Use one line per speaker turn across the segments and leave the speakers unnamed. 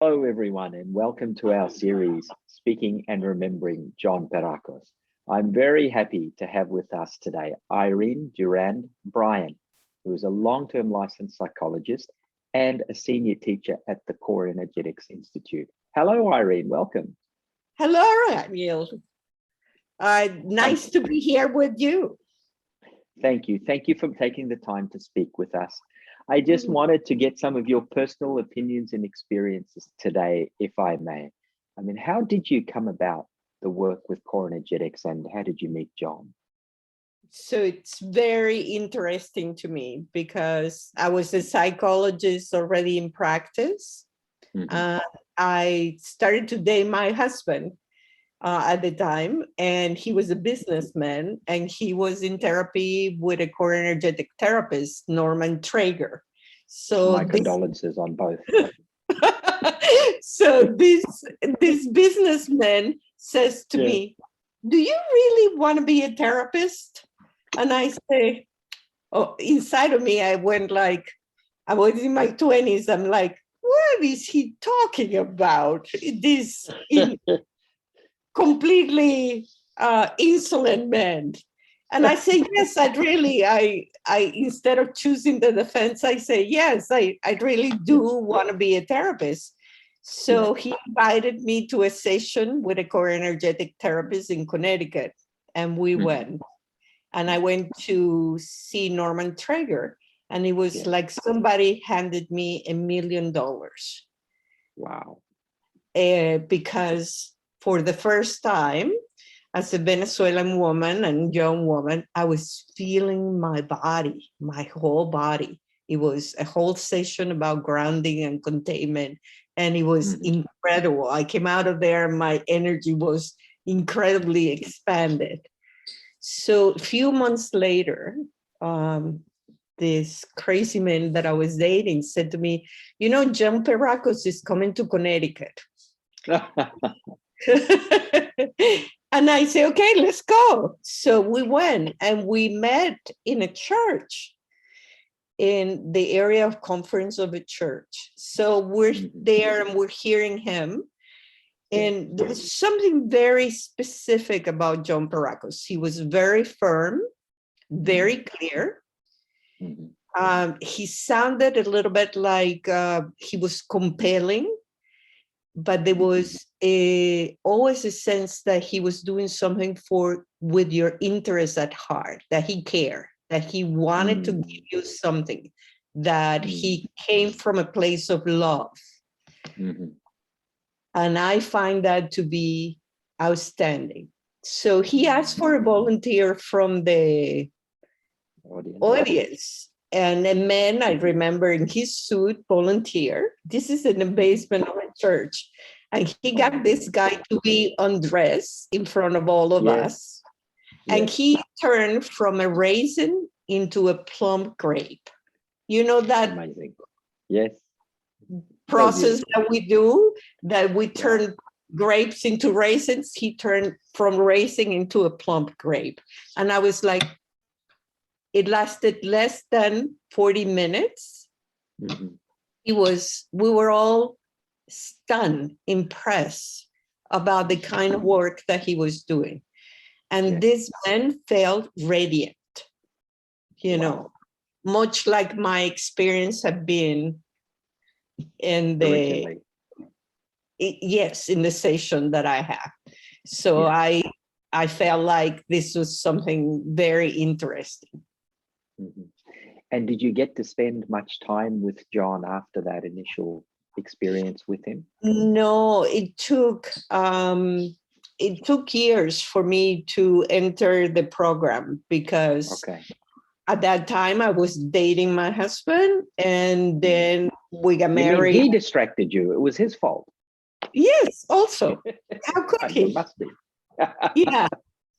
Hello, everyone, and welcome to our series, Speaking and Remembering John Perakos. I'm very happy to have with us today Irene, Durand, Bryan, who is a long-term licensed psychologist and a senior teacher at the Core Energetics Institute. Hello, Irene, welcome.
Hello, Daniel. Nice to be here with you.
Thank you. Thank you for taking the time to speak with us. I just wanted to get some of your personal opinions and experiences today, if I may. I mean, how did you come about the work with Core Energetics and how did you meet John?
So it's very interesting to me because I was a psychologist already in practice. I started to date my husband at the time, and he was a businessman, and he was in therapy with a core energetic therapist, Norman Traeger. So
my condolences on both.
So this businessman says to me, "Do you really want to be a therapist?" And I say, oh, inside of me, I went like, I was in my 20s. I'm like, what is he talking about? This completely insolent man. And I say, yes, I instead of choosing the defense, I say, yes, I really do want to be a therapist. So he invited me to a session with a core energetic therapist in Connecticut, and we went. And I went to see Norman Traeger, and it was like somebody handed me $1 million.
Wow.
Because for the first time, as a Venezuelan woman and young woman, I was feeling my body, my whole body. It was a whole session about grounding and containment, and it was incredible. I came out of there, my energy was incredibly expanded. So a few months later, this crazy man that I was dating said to me, you know, John Perakos is coming to Connecticut. And I say, okay, let's go. So we went and we met in a church in the area of conference of a church. So we're there and we're hearing him. And there was something very specific about John Perakos. He was very firm, very clear. He sounded a little bit like he was compelling, but there was always a sense that he was doing something with your interest at heart, that he cared, that he wanted to give you something, that he came from a place of love. And I find that to be outstanding. So he asked for a volunteer from the audience. And a man, I remember, in his suit, volunteer. This is in the basement of a church. And he got this guy to be undressed in front of all of us. And he turned from a raisin into a plum grape. You know that
amazing. Yes.
Process that we do, that we turn grapes into raisins. He turned from raisin into a plump grape. And I was like, it lasted less than 40 minutes. We were all stunned, impressed about the kind of work that he was doing. And this man felt radiant, you know, much like my experience had been in the in the session that I had. So I felt like this was something very interesting.
And did you get to spend much time with John after that initial experience with him?
No, it took years for me to enter the program because at that time I was dating my husband, and then we got married.
He distracted you? It was his fault.
Yes, also. How could he?
It must be.
Yeah.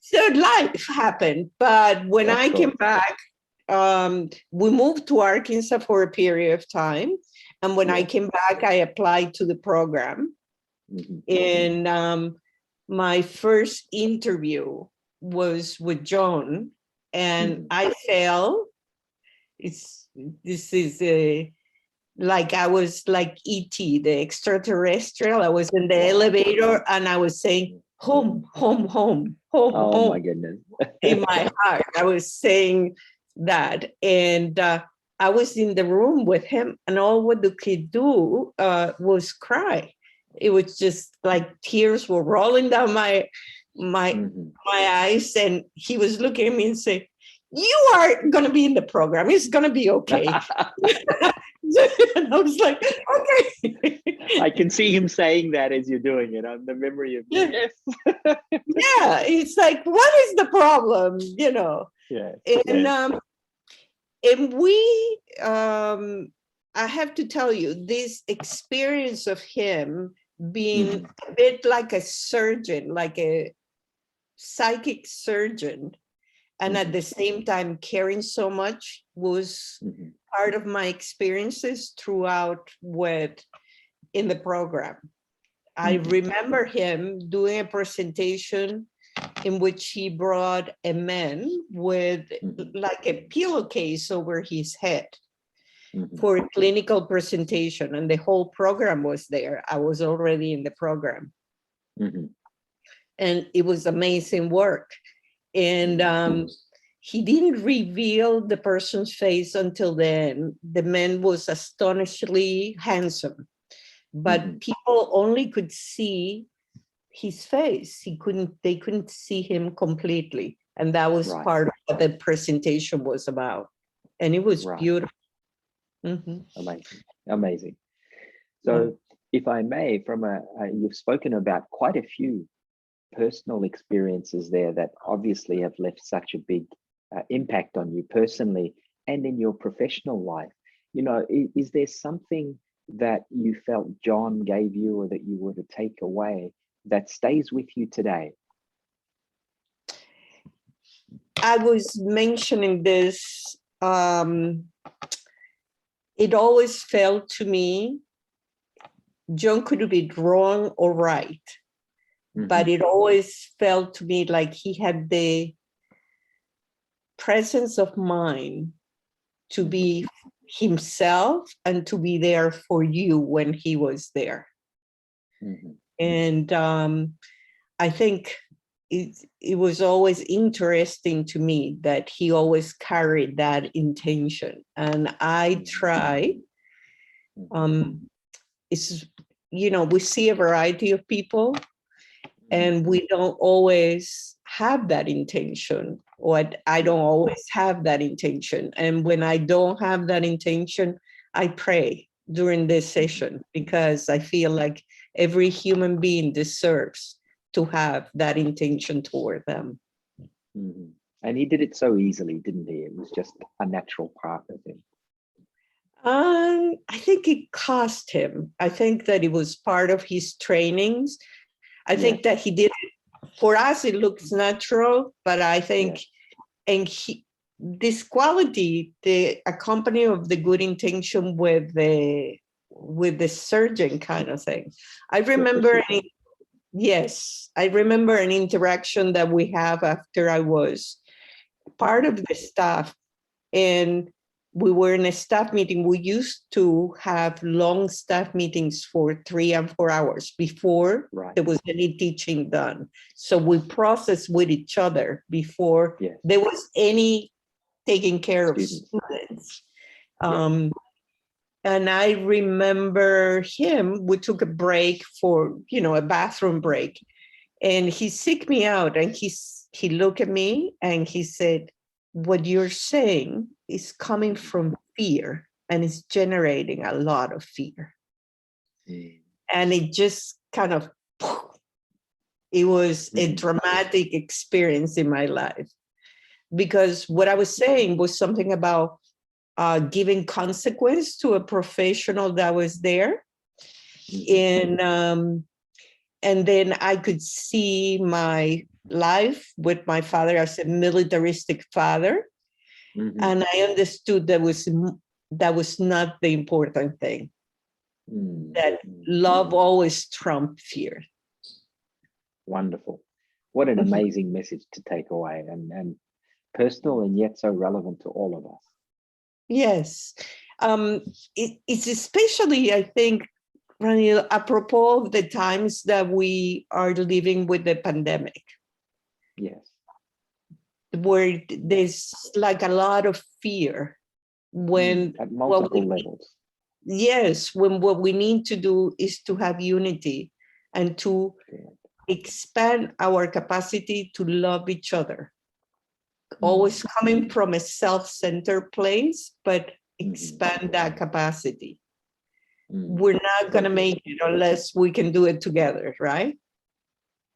So life happened. But when I came back, we moved to Arkansas for a period of time. And when I came back, I applied to the program. And my first interview was with John, and I felt this is like I was like E.T., the extraterrestrial. I was in the elevator and I was saying, home, home, home, home,
Oh
home.
my goodness.
In my heart, I was saying that. And I was in the room with him, and all what the kid do was cry. It was just like tears were rolling down my eyes, and he was looking at me and saying, "You are going to be in the program. It's going to be okay." And I was like, "Okay."
I can see him saying that as you're doing it. On the memory of
yes. Yeah, it's like, what is the problem? You know.
Yes.
And
yes.
and we, I have to tell you, this experience of him being a bit like a surgeon, like a psychic surgeon, and at the same time caring so much was part of my experiences throughout in the program. I remember him doing a presentation in which he brought a man with like a pillowcase over his head for a clinical presentation, and the whole program was there. I was already in the program. And it was amazing work. And he didn't reveal the person's face until then. The man was astonishingly handsome, but people only could see his face. They couldn't see him completely. And that was part of what the presentation was about. And it was beautiful.
Amazing. So if I may, you've spoken about quite a few personal experiences there that obviously have left such a big impact on you personally and in your professional life. You know, is there something that you felt John gave you or that you were to take away that stays with you today?
I was mentioning this. It always felt to me, John could be wrong or right, but it always felt to me like he had the presence of mind to be himself and to be there for you when he was there. And I think it was always interesting to me that he always carried that intention. And I try, it's, you know, we see a variety of people and we don't always have that intention, or I don't always have that intention. And when I don't have that intention, I pray during this session, because I feel like every human being deserves to have that intention toward them.
And he did it so easily, didn't he? It was just a natural part of him.
I think it cost him. I think that it was part of his trainings. I think that he did it. For us, it looks natural, but I think, and this quality, the accompaniment of the good intention with the surgeon kind of thing. I remember, I remember an interaction that we have after I was part of the staff, and we were in a staff meeting. We used to have long staff meetings for 3 and 4 hours before there was any teaching done. So we processed with each other before there was any taking care of students. And I remember him, we took a break for, you know, a bathroom break, and he seeked me out, and he looked at me and he said, "What you're saying is coming from fear, and it's generating a lot of fear." And it just kind of, it was a dramatic experience in my life, because what I was saying was something about giving consequence to a professional that was there. And then I could see my life with my father as a militaristic father. And I understood that was not the important thing, that love always trumped fear.
Wonderful. What an amazing message to take away, and personal and yet so relevant to all of us.
Yes. It's especially, I think, Ranil, apropos of the times that we are living with the pandemic.
Yes.
Where there's like a lot of fear when
at multiple levels.
Yes, when what we need to do is to have unity and to expand our capacity to love each other. Always coming from a self-centered place, but expand that capacity. We're not going to make it unless we can do it together, right?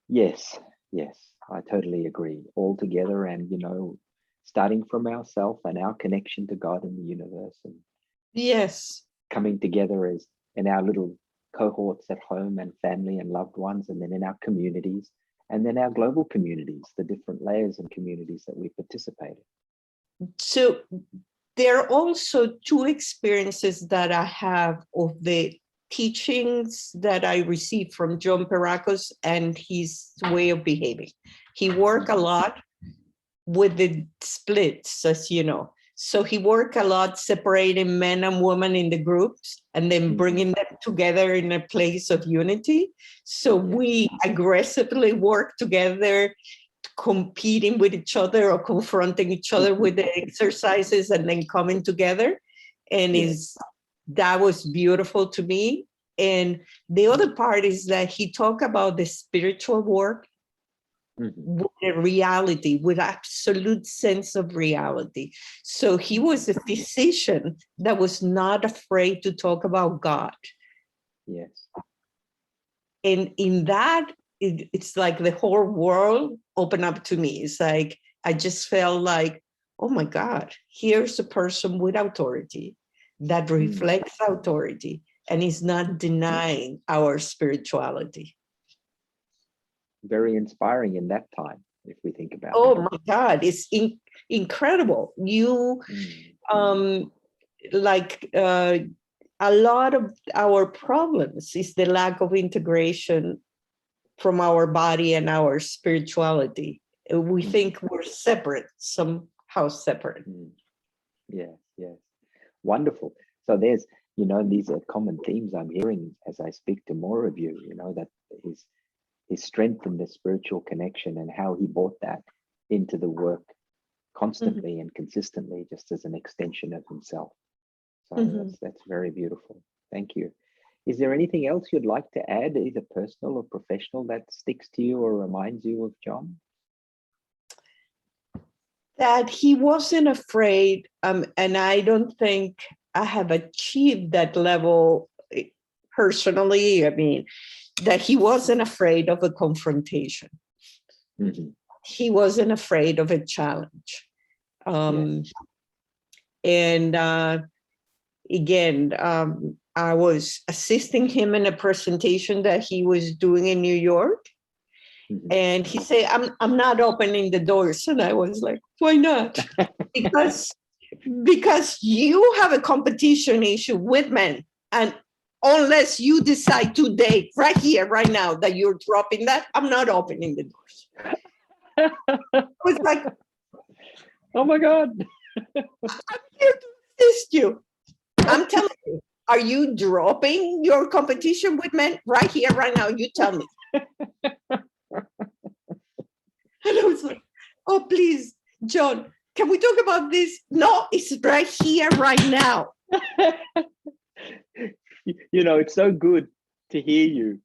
Yes, yes, I totally agree. All together, and starting from ourselves and our connection to God and the universe, and
yes,
coming together as in our little cohorts at home and family and loved ones, and then in our communities, and then our global communities, the different layers and communities that we participate in.
So there are also two experiences that I have of the teachings that I received from John Perakos and his way of behaving. He worked a lot with the splits, as you know. So he worked a lot separating men and women in the groups and then bringing them together in a place of unity. So we aggressively work together, competing with each other or confronting each other with the exercises and then coming together. And that was beautiful to me. And the other part is that he talked about the spiritual work with a reality, with absolute sense of reality. So he was a physician that was not afraid to talk about God.
Yes.
And in that, it's like the whole world opened up to me. It's like, I just felt like, oh my God, here's a person with authority that reflects authority and is not denying our spirituality.
Very inspiring in that time, if we think about it.
Oh my God, it's incredible. You, a lot of our problems is the lack of integration from our body and our spirituality. We think we're separate, somehow separate.
Yes, yes. Wonderful. So there's, these are common themes I'm hearing as I speak to more of you, that his strength in the spiritual connection and how he brought that into the work constantly and consistently, just as an extension of himself. So that's very beautiful. Thank you. Is there anything else you'd like to add, either personal or professional, that sticks to you or reminds you of John?
That he wasn't afraid, and I don't think I have achieved that level personally. I mean, that he wasn't afraid of a confrontation. He wasn't afraid of a challenge. And again, I was assisting him in a presentation that he was doing in New York. And he said, I'm not opening the doors. And I was like, why not? Because you have a competition issue with men. And unless you decide today, right here, right now, that you're dropping that, I'm not opening the doors. I was like,
oh my God.
I'm here to assist you. I'm telling you, are you dropping your competition with men right here, right now? You tell me. And I was like, oh, please, John, can we talk about this? No, it's right here, right now.
It's so good to hear you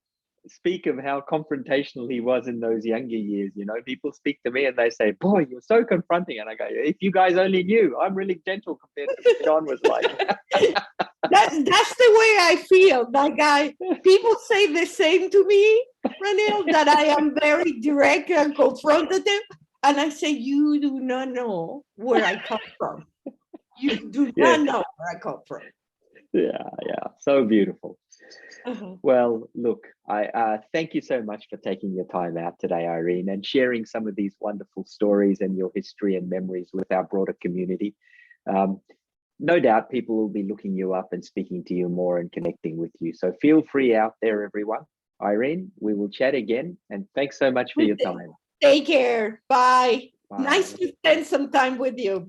speak of how confrontational he was in those younger years. People speak to me and they say, boy, you're so confronting. And I go, if you guys only knew, I'm really gentle compared to what John was like.
That's the way I feel. People say the same to me, Ranil, that I am very direct and confrontative. And I say, you do not know where I come from. You do not know where I come from.
Yeah. So beautiful. Well, look, I thank you so much for taking your time out today, Irene, and sharing some of these wonderful stories and your history and memories with our broader community. No doubt people will be looking you up and speaking to you more and connecting with you. So feel free out there, everyone. Irene, we will chat again. And thanks so much for your time.
Take care. Bye. Nice to spend some time with you. Bye.